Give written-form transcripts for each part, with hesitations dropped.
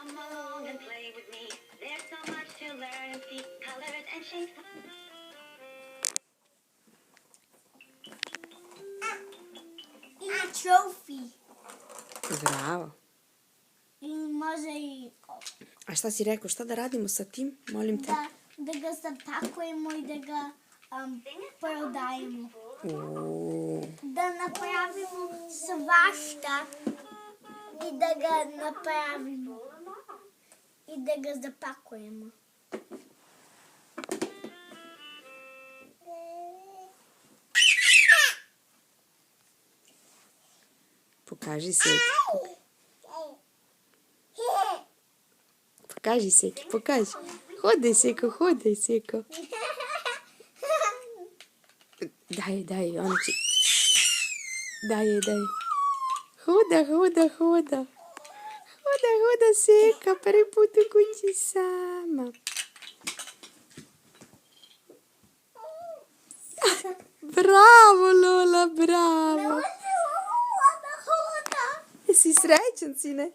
Come along and play with me. There's so much to learn and see. Colors and shapes. Има trophy. Bravo. И може и A šta si rekao? Šta da radimo sa tim? Molim te. да го запакujemo и да го продаємо. Да направимо сваща и да го направимо. И да го запакujemo. Pokaži Seki. Pokaži Seki, pokaži. Hodaj Seko, hodaj Seko. Daj, ona će... Daj. Hoda. Hoda Seka, prvi put u kući sama. Bravo Lola, bravo. Jesi srećan, sine?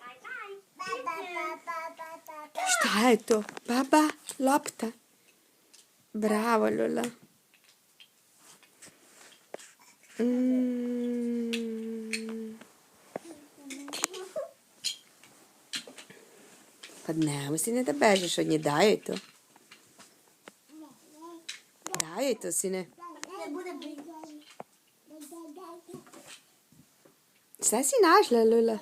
Šta je to? Baba, lopta. Bravo, Lola. Pa nemoj, sine, da bežeš od nje. Daj joj to. Daj joj to, sine. Šta si našla, Lola?